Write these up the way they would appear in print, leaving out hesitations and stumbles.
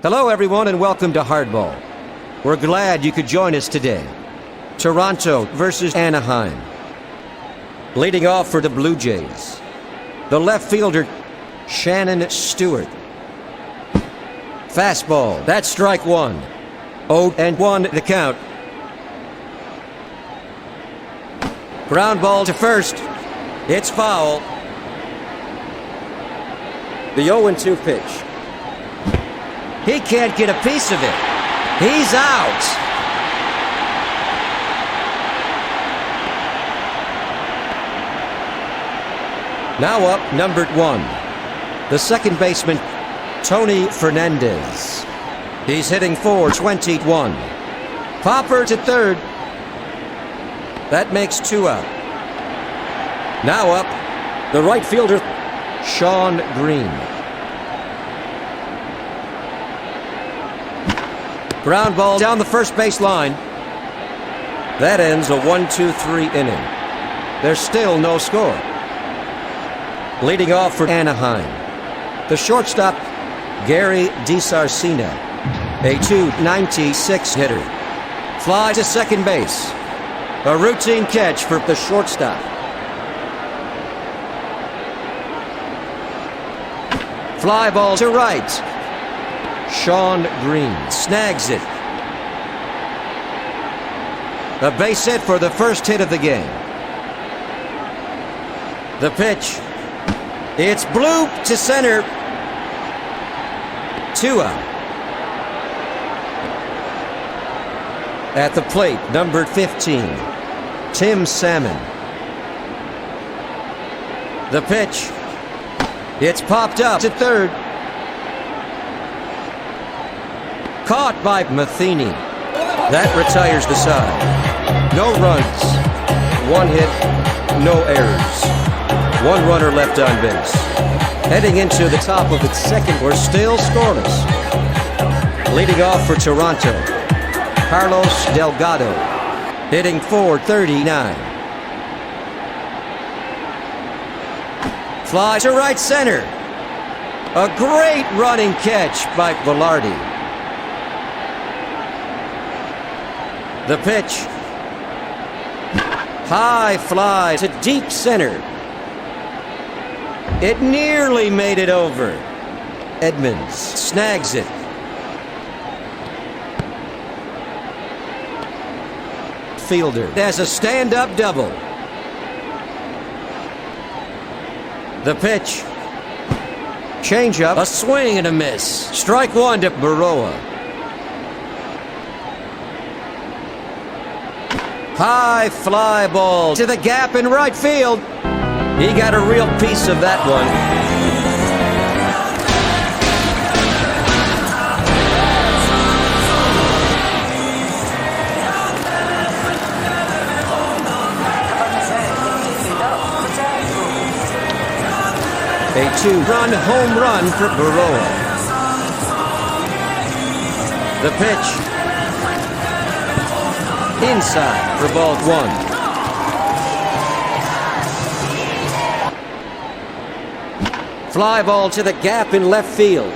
Hello, everyone, and welcome to Hardball. We're glad you could join us today. Toronto versus Anaheim. Leading off for the Blue Jays, the left fielder, Shannon Stewart. Fastball, that's strike one. 0-1 the count. Ground ball to first. It's foul. The 0-2 pitch. He can't get a piece of it. He's out. Now up, numbered 1. The second baseman, Tony Fernandez. He's hitting .421. Popper to third. That makes 2 out. Now up, the right fielder, Sean Green. Ground ball down the first base line. That ends a 1-2-3 inning. There's still no score. Leading off for Anaheim, the shortstop, Gary DiSarcina, a .296 hitter. Fly to second base. A routine catch for the shortstop. Fly ball to right. Sean Green snags it. A base hit for the first hit of the game. The pitch. It's bloop to center. 2 out. At the plate, numbered 15, Tim Salmon. The pitch. It's popped up to third. Caught by Matheny. That retires the side. No runs. 1 hit, no errors. 1 runner left on base. Heading into the top of its second, we're still scoreless. Leading off for Toronto, Carlos Delgado, hitting .439. Fly to right center. A great running catch by Velarde. The pitch. High fly to deep center. It nearly made it over. Edmonds snags it. Fielder has a stand-up double. The pitch. Change-up, a swing and a miss. Strike 1 to Baroa. High fly ball to the gap in right field. He got a real piece of that one. A 2-run home run for Baroa. The pitch. Inside for ball 1. Fly ball to the gap in left field.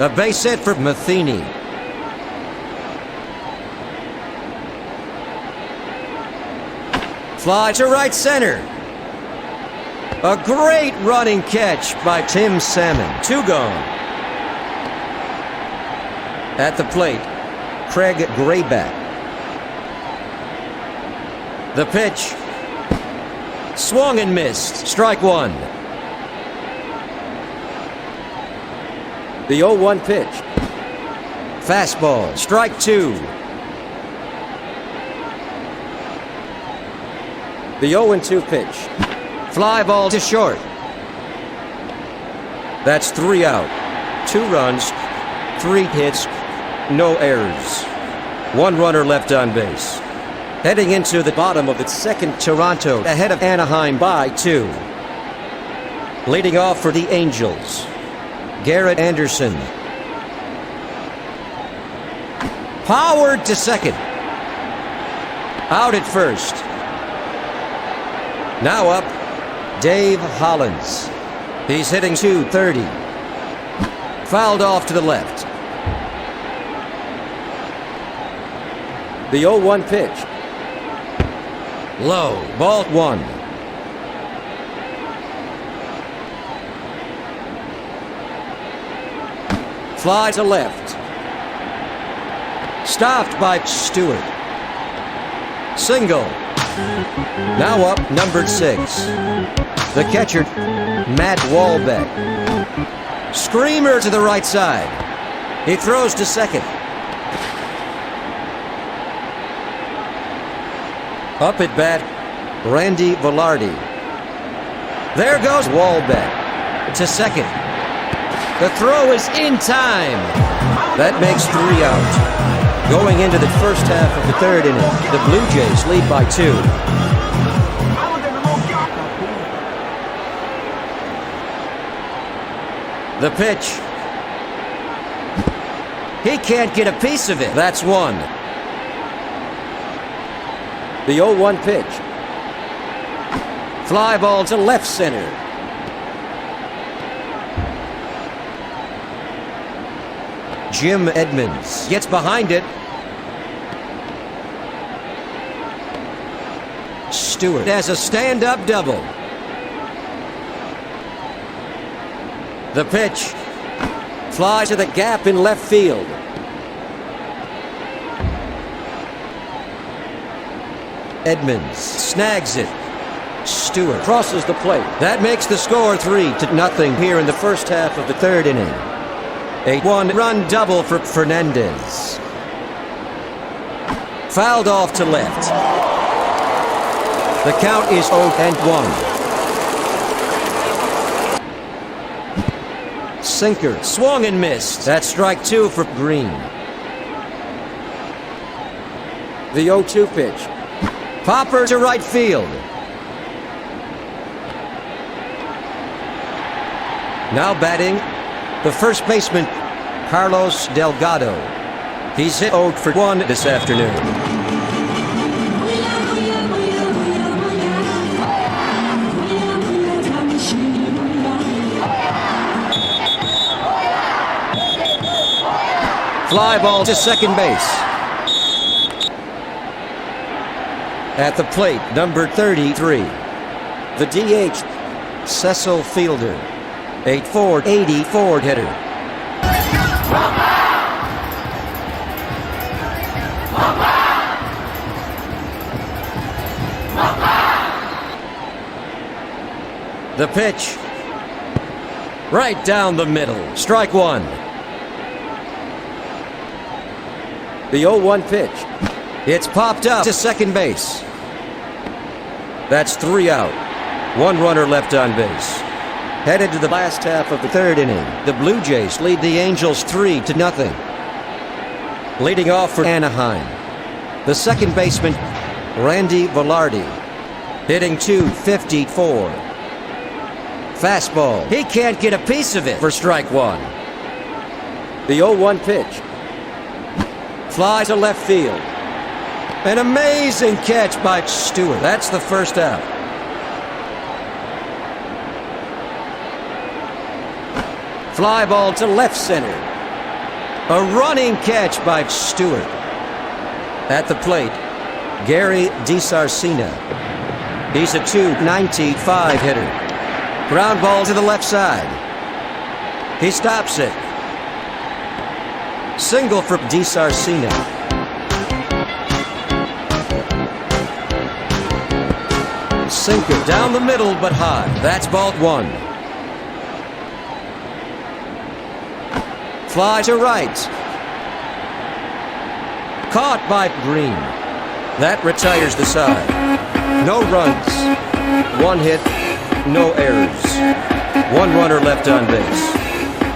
A base hit for Matheny. Fly to right center. A great running catch by Tim Salmon. 2 gone. At the plate, Craig Grayback. The pitch. Swung and missed. Strike 1. The 0-1 pitch. Fastball. Strike 2. The 0-2 pitch. Fly ball to short. That's 3 out. 2 runs, 3 hits, no errors. 1 runner left on base. Heading into the bottom of its second, Toronto ahead of Anaheim by 2. Leading off for the Angels, Garrett Anderson. Powered to second. Out at first. Now up, Dave Hollins. He's hitting .230. Fouled off to the left. The 0-1 pitch. Low. Ball 1. Fly to left. Stopped by Stewart. Single. Now up, numbered 6. The catcher, Matt Wahlbeck. Screamer to the right side. He throws to second. Up at bat, Randy Velarde. There goes Wahlbeck to second. The throw is in time. That makes 3 out. Going into the first half of the third inning, the Blue Jays lead by 2. The pitch. He can't get a piece of it. That's 1. The 0-1 pitch. Fly ball to left center. Jim Edmonds gets behind it. Stewart has a stand-up double. The pitch. Fly to the gap in left field. Edmonds snags it. Stewart crosses the plate. That makes the score 3-0 here in the first half of the third inning. A 1-run double for Fernandez. Fouled off to left. The count is 0-1. Sinker swung and missed. That's strike 2 for Green. The 0-2 pitch. Popper to right field. Now batting, the first baseman, Carlos Delgado. He's hit 0 for 1 this afternoon. Fly ball to second base. At the plate, number 33. The DH, Cecil Fielder. 8'4", forward hitter. The pitch. Right down the middle. Strike 1. The 0-1 pitch. It's popped up to second base. That's 3 out. 1 runner left on base. Headed to the last half of the third inning, the Blue Jays lead the Angels 3-0. Leading off for Anaheim, the second baseman, Randy Velarde, hitting .254. Fastball. He can't get a piece of it for strike 1. The 0-1 pitch. Fly to left field. An amazing catch by Stewart. That's the first out. Fly ball to left center. A running catch by Stewart. At the plate, Gary DiSarcina. He's a .295 hitter. Ground ball to the left side. He stops it. Single for DiSarcina. Sinker down the middle but high. That's ball 1. Fly to right. Caught by Green. That retires the side. No runs. 1 hit. No errors. 1 runner left on base.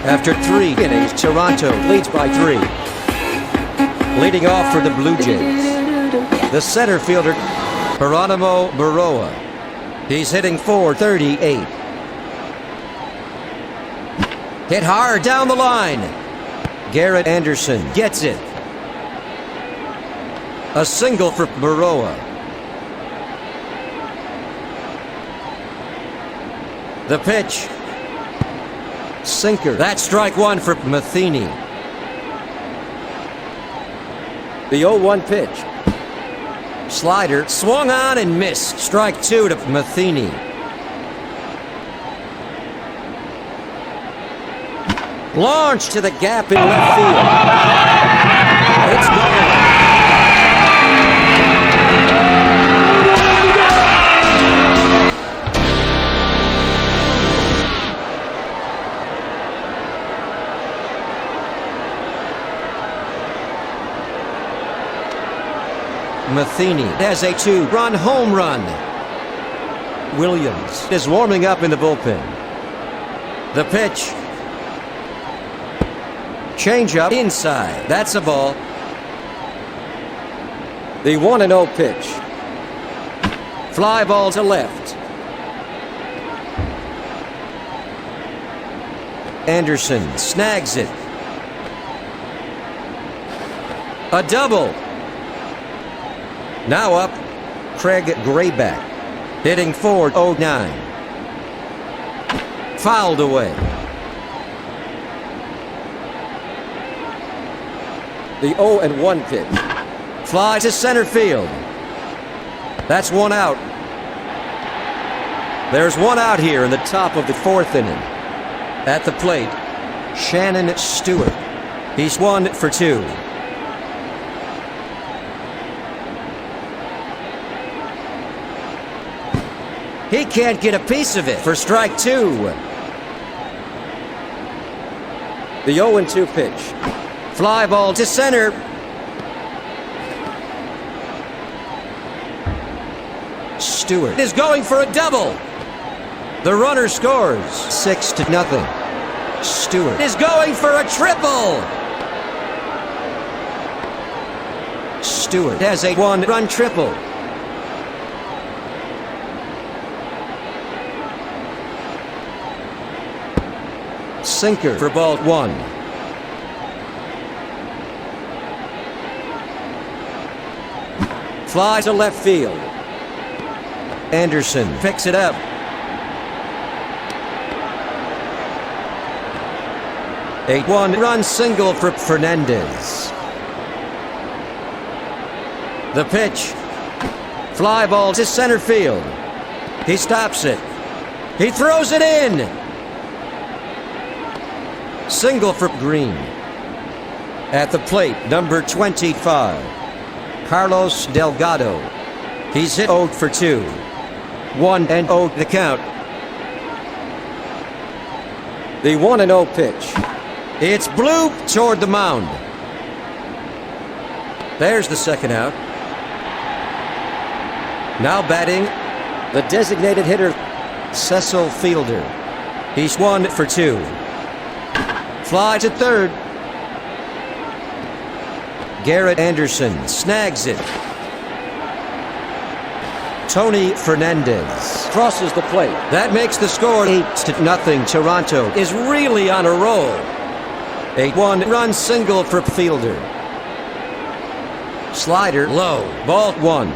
After 3 innings, Toronto leads by 3. Leading off for the Blue Jays, the center fielder, Geronimo Baroa. He's hitting .438. Hit hard down the line. Garrett Anderson gets it. A single for Baroa. The pitch. Sinker. That's strike one for Matheny. The 0-1 pitch. Slider swung on and missed. Strike two to Matheny. Launch to the gap in left field. It's gone. Matheny has a 2-run home run. Williams is warming up in the bullpen. The pitch. Change-up inside. That's a ball. The 1-0 pitch. Fly ball to left. Anderson snags it. A double. Now up, Craig Grayback, hitting .409. Fouled away. The 0-1 pitch. Fly to center field. That's one out. There's one out here in the top of the fourth inning. At the plate, Shannon Stewart. He's 1 for 2. He can't get a piece of it for strike two. The 0-2 pitch. Fly ball to center. Stewart is going for a double. The runner scores 6-0. Stewart is going for a triple. Stewart has a 1-run triple. Sinker for ball one. Fly to left field. Anderson picks it up. A 1-run single for Fernandez. The pitch. Fly ball to center field. He stops it. He throws it in. Single for Green. At the plate, number 25, Carlos Delgado. He's hit 0 for 2. 1-0 the count. The 1-0 pitch. It's bloop toward the mound. There's the second out. Now batting, the designated hitter, Cecil Fielder. He's 1 for 2. Fly to third. Garrett Anderson snags it. Tony Fernandez crosses the plate. That makes the score 8-0. Toronto is really on a roll. A 1-run single for Fielder. Slider low. Ball one.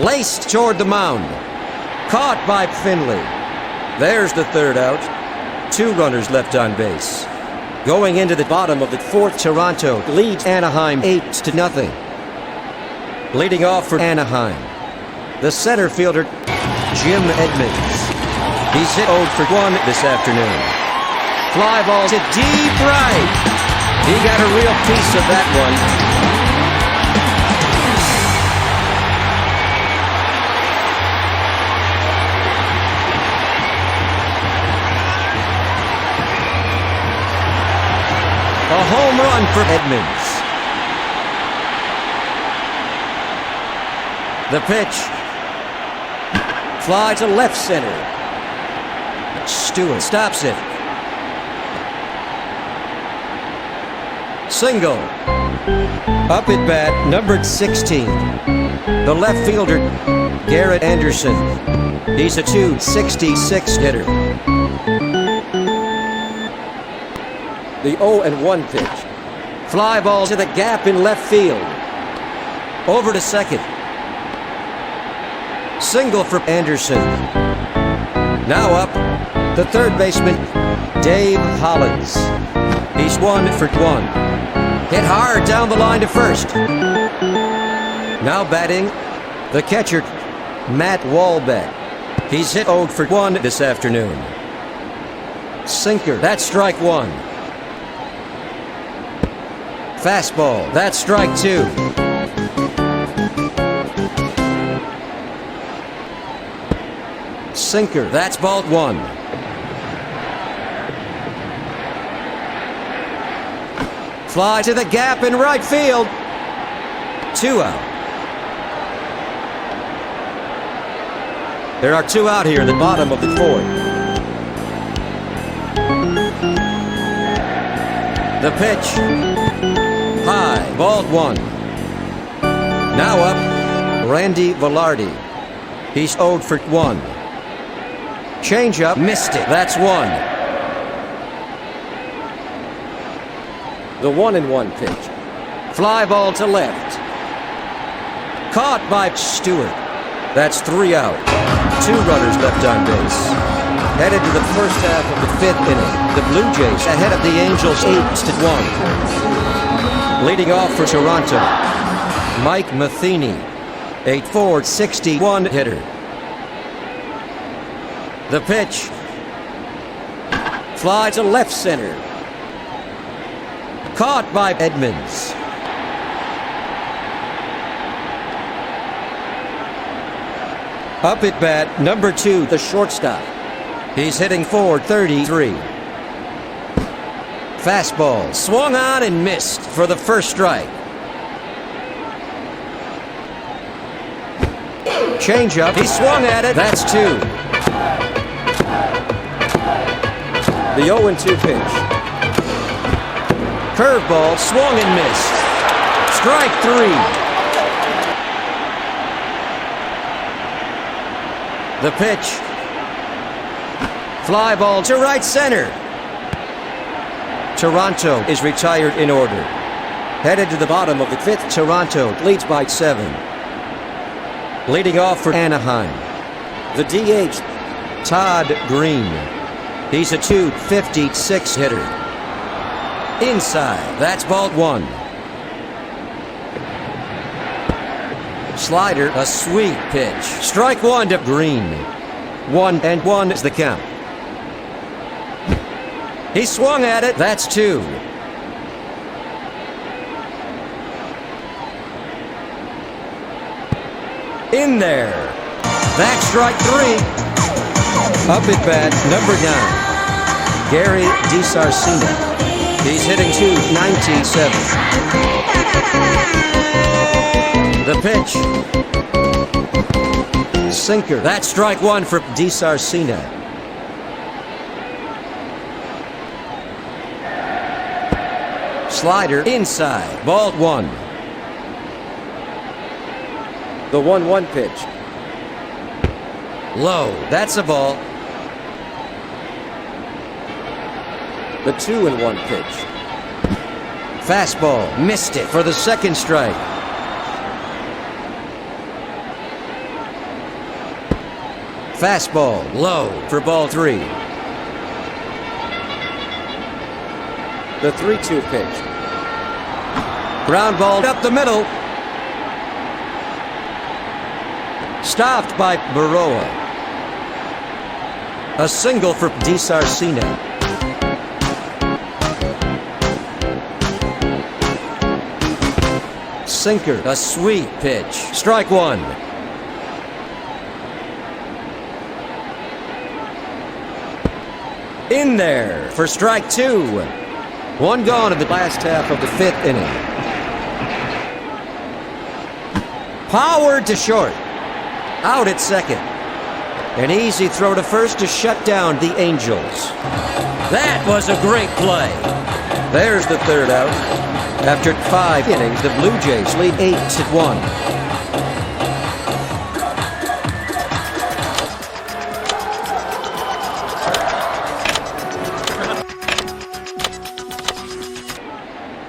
Laced toward the mound. Caught by Finley. There's the third out. 2 runners left on base. Going into the bottom of the fourth, Toronto leads Anaheim 8-0. Leading off for Anaheim, the center fielder, Jim Edmonds. He's hit 0 for 1 this afternoon. Fly ball to deep right. He got a real piece of that one. A home run for Edmonds. The pitch. Fly to left center. Stewart stops it. Single. Up at bat, numbered 16. The left fielder, Garrett Anderson. He's a .266 hitter. The 0-1 pitch. Fly ball to the gap in left field. Over to second. Single for Anderson. Now up, the third baseman, Dave Hollins. He's 1 for 1. Hit hard down the line to first. Now batting, the catcher, Matt Walbeck. He's hit 0 for 1 this afternoon. Sinker, that's strike 1. Fastball, that's strike 2. Sinker, that's ball 1. Fly to the gap in right field. 2 out. There are 2 out here in the bottom of the 4th. The pitch. High, ball 1. Now up, Randy Velarde. He's 0 for 1. Changeup, missed it. That's 1. The 1-1 pitch. Fly ball to left. Caught by Stewart. That's 3 out. 2 runners left on base. Headed to the first half of the 5th inning. The Blue Jays ahead of the Angels 8-1. Leading off for Toronto, Mike Matheny, a .461 hitter. The pitch. Fly to left center. Caught by Edmonds. Up at bat, number 2, the shortstop. He's hitting .433. Fastball, swung on and missed for the first strike. Changeup, he swung at it, that's 2. The 0-2 pitch. Curveball, swung and missed. Strike 3. The pitch. Fly ball to right center. Toronto is retired in order. Headed to the bottom of the 5th, Toronto leads by 7. Leading off for Anaheim, the DH, Todd Green. He's a .256 hitter. Inside, that's ball 1. Slider, a sweet pitch. Strike 1 to Green. 1-1 is the count. He swung at it, that's 2. In there. That's strike 3. Up at bat, number 9, Gary DiSarcina. He's hitting .297. The pitch. Sinker. That's strike 1 for DiSarcina. Slider inside. Ball 1. The 1-1 pitch. Low. That's a ball. The 2-1 pitch. Fastball. Missed it for the second strike. Fastball. Low for ball 3. The 3-2 pitch. Ground ball up the middle. Stopped by Baroa. A single for DiSarcina. Sinker, a sweet pitch. Strike 1. In there for strike 2. 1 gone in the last half of the 5th inning. Powered to short. Out at second. An easy throw to first to shut down the Angels. That was a great play. There's the 3rd out. After 5 innings, the Blue Jays lead 8-1.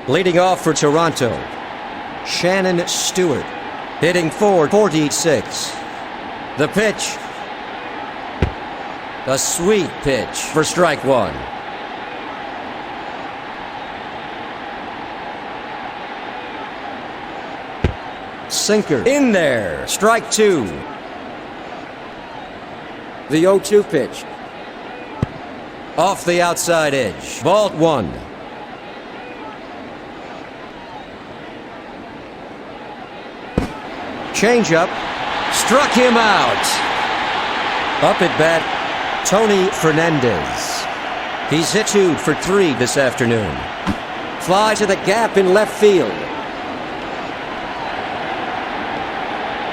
Leading off for Toronto, Shannon Stewart, hitting .446. The pitch. A sweet pitch for strike one. Sinker in there. Strike two. The 0-2 pitch. Off the outside edge. Ball one. Changeup. Struck him out. Up at bat, Tony Fernandez. He's hit 2 for 3 this afternoon. Fly to the gap in left field.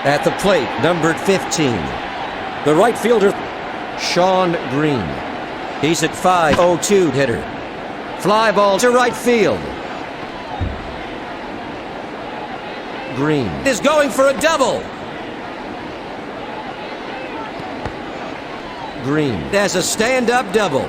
At the plate, numbered 15. The right fielder, Sean Green. He's at 5-0-2 hitter. Fly ball to right field. Green is going for a double. Green has a stand-up double.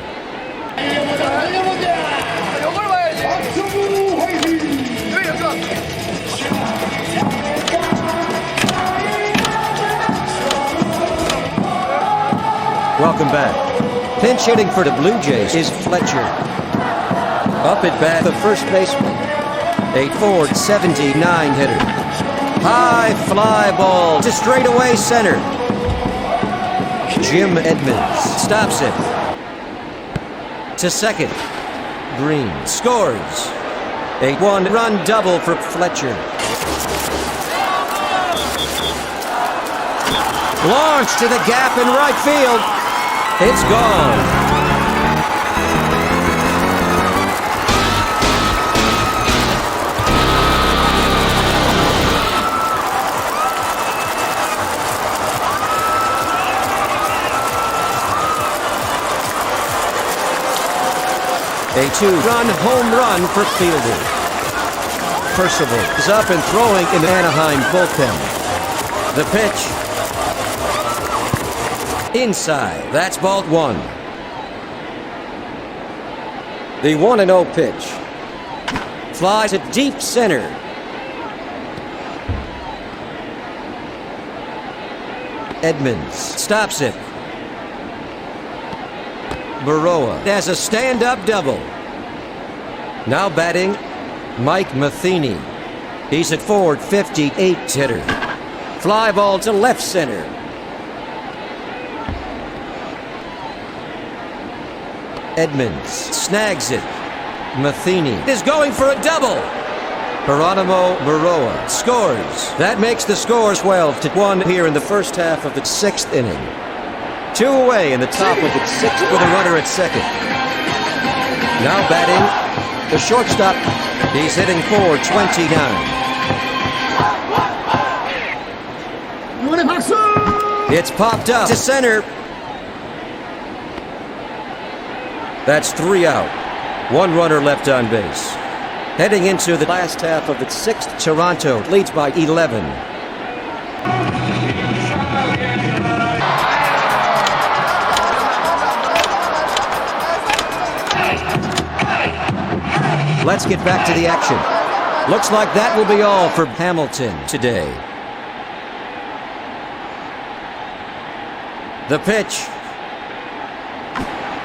Welcome back. Pinch hitting for the Blue Jays is Fletcher. Up at bat, the first baseman. A 479 hitter. High fly ball to straightaway center. Jim Edmonds stops it. To second. Green scores. A 1-run double for Fletcher. Launched to the gap in right field. It's gone. A 2-run home run for Fielder. Percival is up and throwing in the Anaheim bullpen. The pitch. Inside. That's ball one. The 1-0 pitch. Fly to deep center. Edmonds stops it. Baroa has a stand-up double. Now batting, Mike Matheny. He's at 458 hitter. Fly ball to left center. Edmonds snags it. Matheny is going for a double. Geronimo Baroa scores. That makes the score 12-1 here in the first half of the 6th inning. 2 away in the top of the 6th with a runner at second. Now batting, the shortstop. He's hitting .429. It's popped up to center. That's 3 out. 1 runner left on base. Heading into the last half of the 6th, Toronto leads by 11. Let's get back to the action. Looks like that will be all for Hamilton today. The pitch.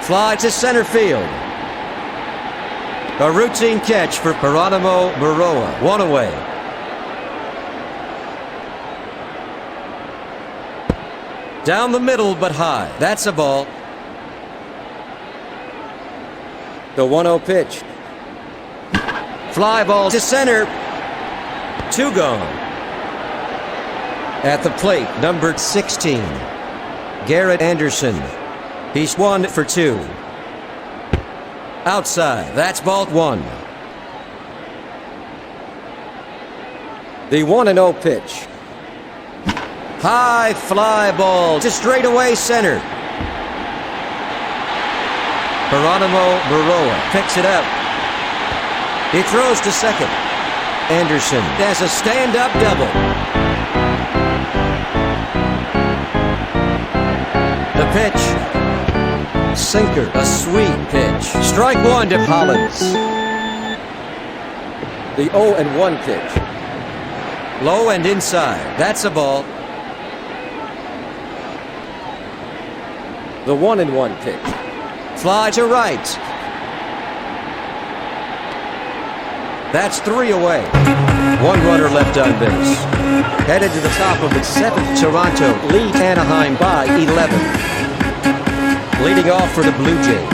Fly to center field. A routine catch for Geronimo Baroa. 1 away. Down the middle but high. That's a ball. The 1-0 pitch. Fly ball to center. 2 gone. At the plate, numbered 16. Garrett Anderson. He's 1 for 2. Outside. That's ball 1. The 1-0 pitch. High fly ball to straightaway center. Geronimo Baroa picks it up. He throws to second. Anderson has a stand-up double. The pitch. Sinker, a sweet pitch. Strike 1 to Hollins. The 0-1 pitch. Low and inside. That's a ball. The 1-1 pitch. Fly to right. That's 3 away. 1 runner left on base. Headed to the top of the 7th, Toronto lead Anaheim by 11. Leading off for the Blue Jays,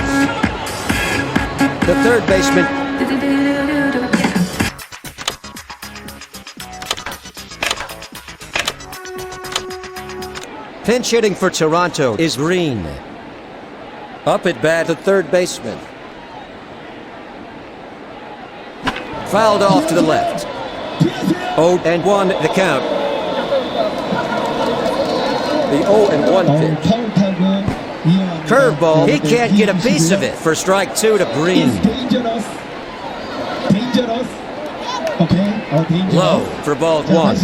the third baseman. Pinch hitting for Toronto is Green. Up at bat, the third baseman. Fouled off to the left. 0-1 the count. The 0-1 pitch. Curveball, he can't get a piece of it for strike 2 to Green. Low for ball 1.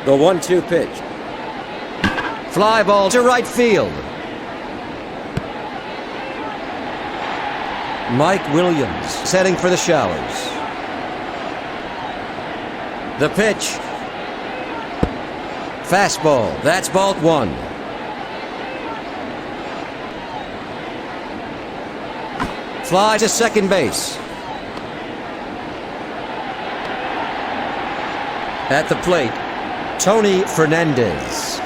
The 1-2 pitch. Fly ball to right field. Mike Williams setting for the showers. The pitch. Fastball. That's ball 1. Fly to second base. At the plate, Tony Fernandez,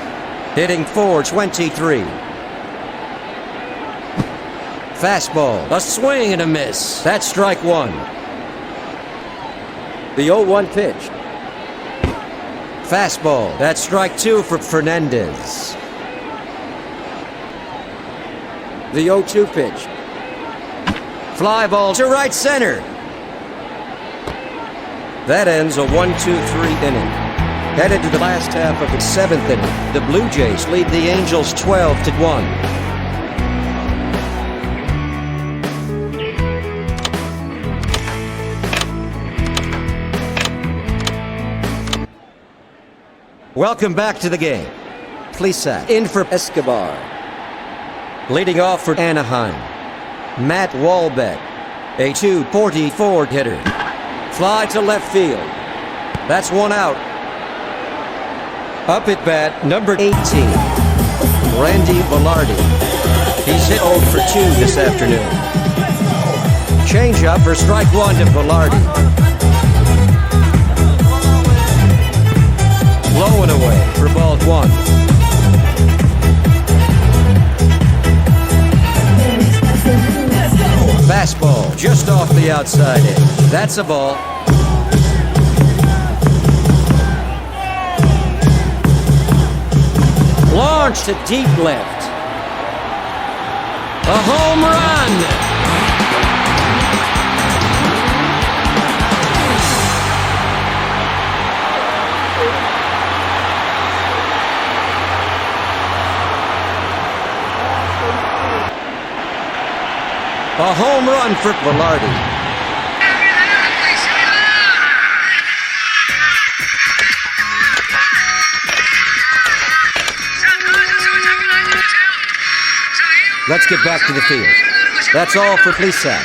hitting .423. Fastball, a swing and a miss. That's strike 1. The 0-1 pitch. Fastball, that's strike 2 for Fernandez. The 0-2 pitch. Fly ball to right center. That ends a 1-2-3 inning. Headed to the last half of the 7th inning, the Blue Jays lead the Angels 12-1. Welcome back to the game. Plesac in for Escobar. Leading off for Anaheim, Matt Walbeck, a .244 hitter. Fly to left field. That's 1 out. Up at bat, number 18, Randy Velarde. He's hit 0 for 2 this afternoon. Change up for strike 1 to Velarde. Low and away for ball 1. Fastball just off the outside edge. That's a ball. Launch to deep left. A home run! A home run for Velarde. Let's get back to the field. That's all for Plesac.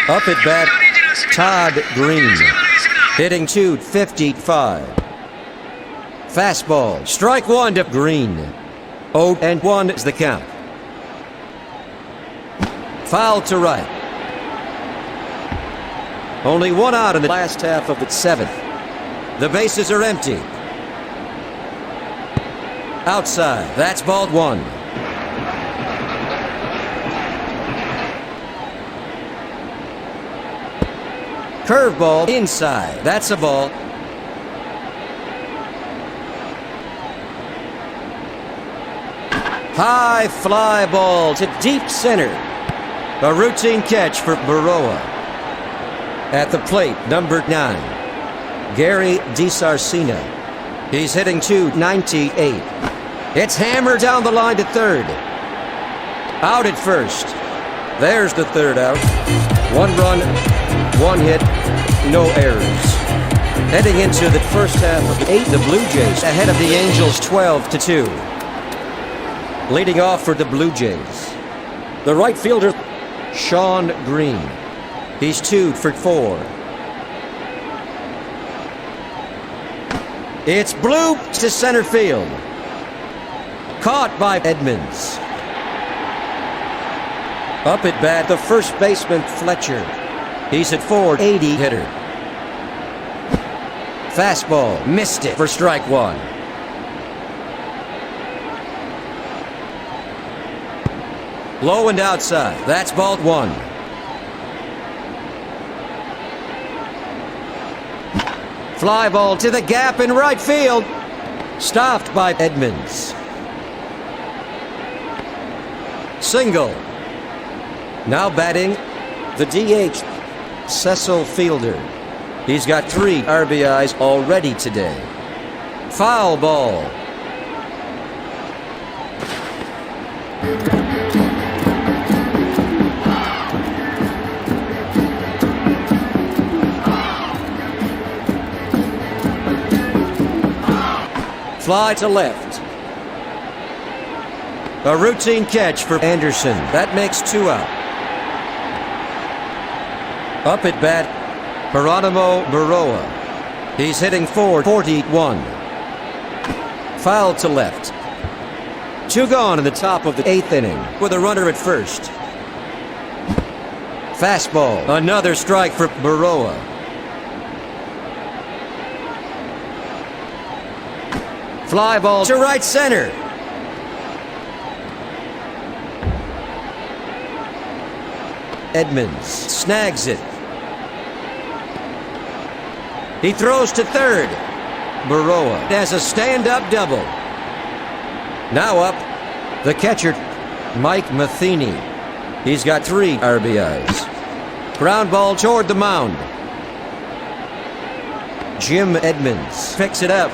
Up at bat, Todd Green, hitting .255. Fastball, strike 1 to Green. 0-1 is the count. Foul to right. Only 1 out in the last half of the 7th. The bases are empty. Outside, that's ball 1. Curveball inside, that's a ball. High fly ball to deep center. A routine catch for Baroa. At the plate, number 9, Gary DiSarcina. He's hitting .298. It's hammered down the line to third. Out at first. There's the third out. 1 run, 1 hit, no errors. Heading into the first half of the 8th, the Blue Jays ahead of the Angels 12-2. Leading off for the Blue Jays, the right fielder, Sean Green. He's 2 for 4. It's blue to center field. Caught by Edmonds. Up at bat, the first baseman, Fletcher. He's at 480 hitter. Fastball, missed it for strike one. Low and outside, that's ball one. Fly ball to the gap in right field. Stopped by Edmonds. Single. Now batting, the DH, Cecil Fielder. He's got 3 RBIs already today. Foul ball. Fly to left. A routine catch for Anderson. That makes 2 out. Up at bat, Geronimo Baroa. He's hitting .441. Foul to left. 2 gone in the top of the 8th inning with a runner at first. Fastball. Another strike for Baroa. Fly ball to right center. Edmonds snags it. He throws to third. Baroa has a stand-up double. Now up, the catcher, Mike Matheny. He's got 3 RBIs. Ground ball toward the mound. Jim Edmonds picks it up.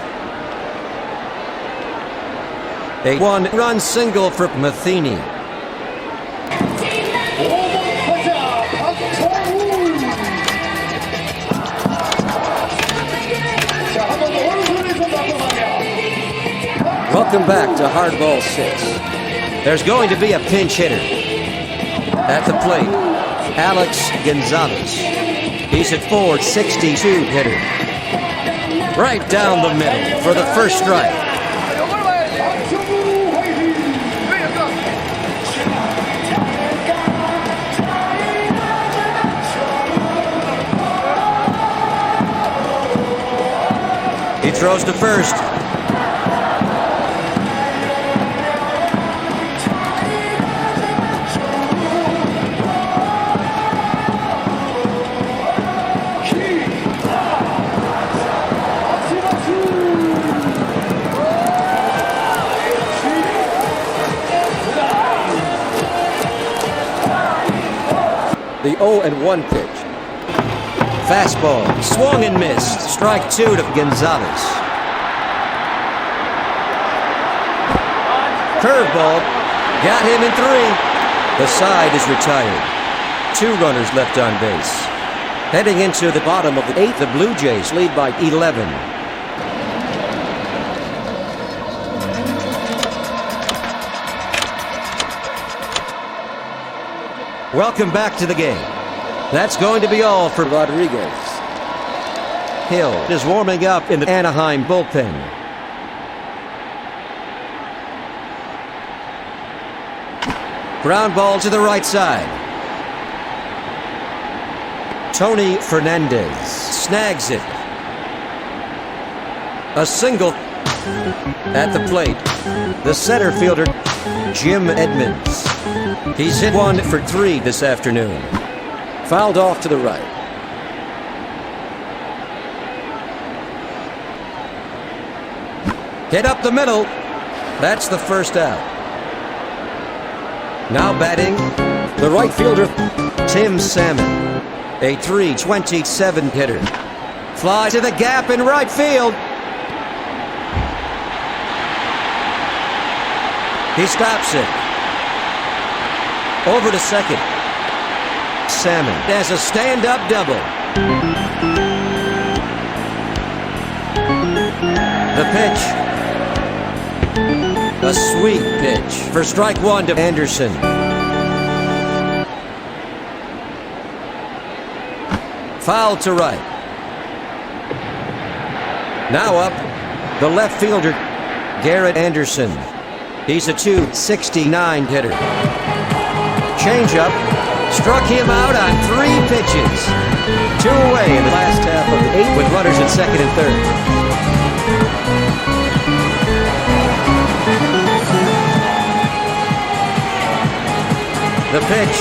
A 1-run single for Matheny. Welcome back to Hardball 6. There's going to be a pinch hitter. At the plate, Alex Gonzalez. He's at .462 hitter. Right down the middle for the first strike. He throws to first. The 0-1 pitch. Fastball, swung and missed. Strike 2 to Gonzalez. Curveball, got him in 3. The side is retired. 2 runners left on base. Heading into the bottom of the 8th, the Blue Jays lead by 11. Welcome back to the game. That's going to be all for Rodríguez. Hill is warming up in the Anaheim bullpen. Ground ball to the right side. Tony Fernandez snags it. A single at the plate. The center fielder, Jim Edmonds. He's hit 1 for 3 this afternoon. Fouled off to the right. Hit up the middle. That's the first out. Now batting, the right fielder, Tim Salmon. A .327 hitter. Fly to the gap in right field. He stops it. Over to second. Salmon has a stand-up double. The pitch. A sweet pitch for strike 1 to Anderson. Foul to right. Now up, The left fielder, Garrett Anderson. He's a .269 hitter. Changeup. Struck him out on 3 pitches. 2 away in the last half of the 8th with runners at second and third. The pitch.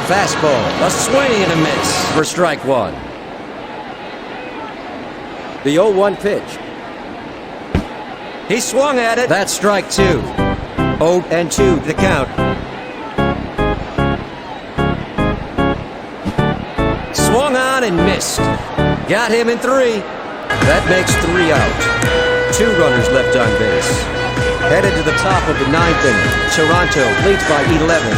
Fastball. A swing and a miss for strike 1. The 0-1 pitch. He swung at it. That's strike 2. 0-2 the count. Swung on and missed. Got him in 3. That makes 3 out. 2 runners left on base. Headed to the top of the 9th inning. Toronto leads by 11.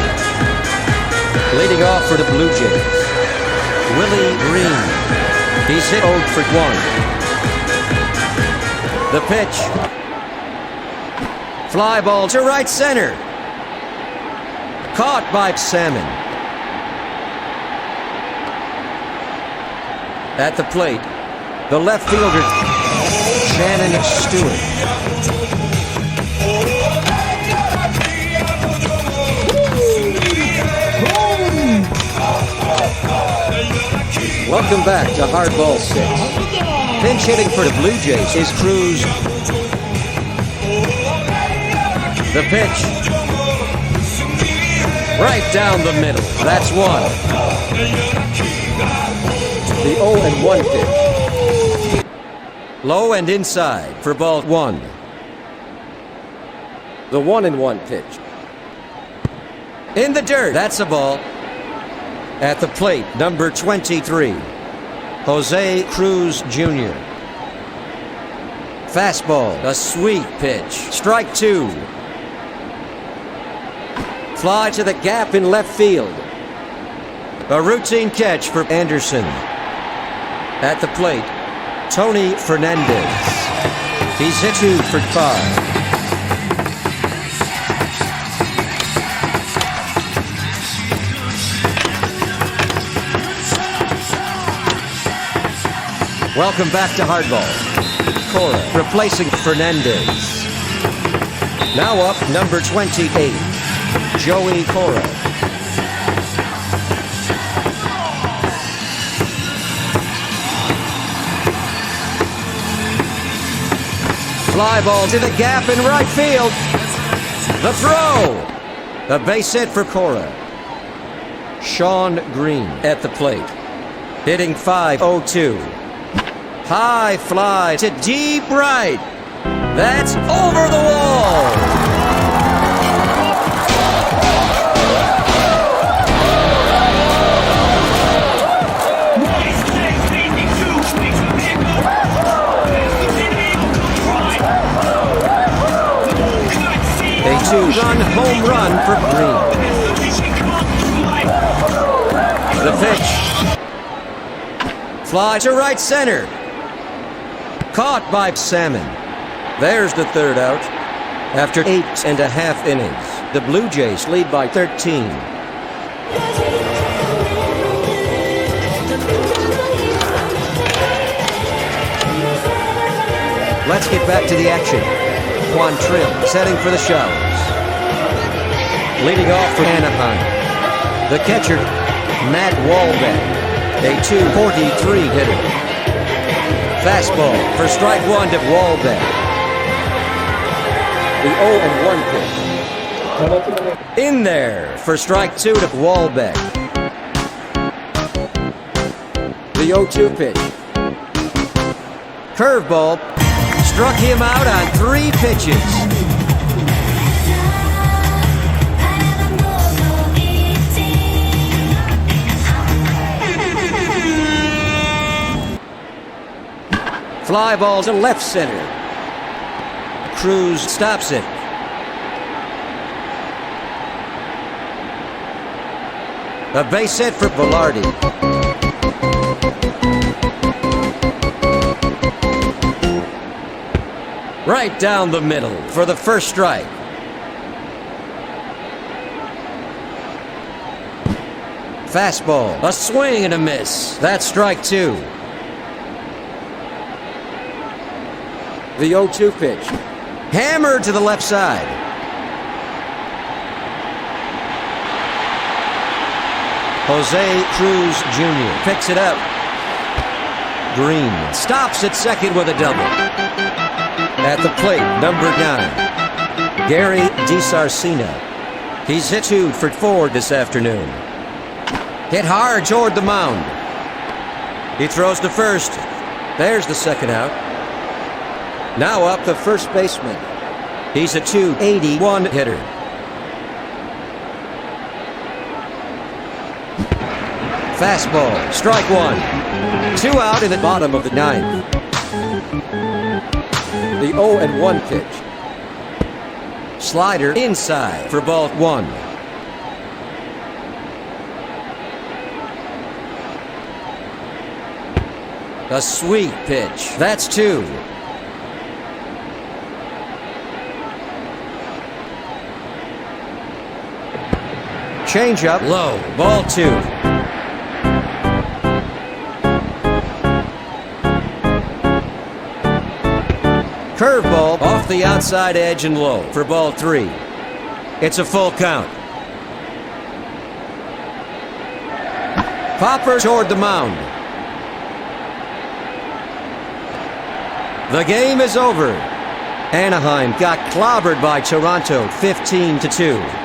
Leading off for the Blue Jays, Willie Green. He's hit 0 for 1. The pitch. Fly ball to right center. Caught by Salmon. At the plate, the left fielder, Shannon Stewart. Welcome back to Hardball 6. Pinch hitting for the Blue Jays is Cruz. The pitch. Right down the middle. That's 1. The 0-1 pitch. Low and inside for ball 1. The 1-1 pitch. In the dirt. That's a ball. At the plate, number 23, Jose Cruz Jr. Fastball, a sweet pitch. Strike 2. Fly to the gap in left field. A routine catch for Anderson. At the plate, Tony Fernandez. He's hit 2 for 5. Welcome back to Hardball. Cora replacing Fernandez. Now up, number 28, Joey Cora. Fly ball to the gap in right field. The throw. A base hit for Cora. Sean Green at the plate. Hitting .502. High fly to deep right. That's over the wall. A 2-run home run for Green. The pitch. Fly to right center. Caught by Salmon. There's the 3rd out. After 8.5 innings, the Blue Jays lead by 13. Let's get back to the action. Quantrill setting for the showers. Leading off for Anaheim, the catcher, Matt Wallbeck, a .243 hitter. Fastball for strike 1 to Wallbeck. The 0-1 pitch. In there for strike 2 to Wallbeck. The 0-2 pitch. Curveball. Struck him out on 3 pitches. Fly ball to left center. Cruz stops it. A base hit for Velarde. Right down the middle for the first strike. Fastball, a swing and a miss. That's strike 2. The 0-2 pitch. Hammered to the left side. Jose Cruz Jr. picks it up. Green stops at second with a double. At the plate, number 9, Gary DiSarcina. He's hit 2 for 4 this afternoon. Hit hard toward the mound. He throws to first. There's the second out. Now up the first baseman. He's a .281 hitter. Fastball, strike 1. 2 out in the bottom of the 9th. The 0-1 pitch. Slider inside for ball 1. A sweet pitch. That's 2. Change up low. Ball 2. Curveball off the outside edge and low for ball 3. It's a full count. Popper toward the mound. The game is over. Anaheim got clobbered by Toronto 15-2.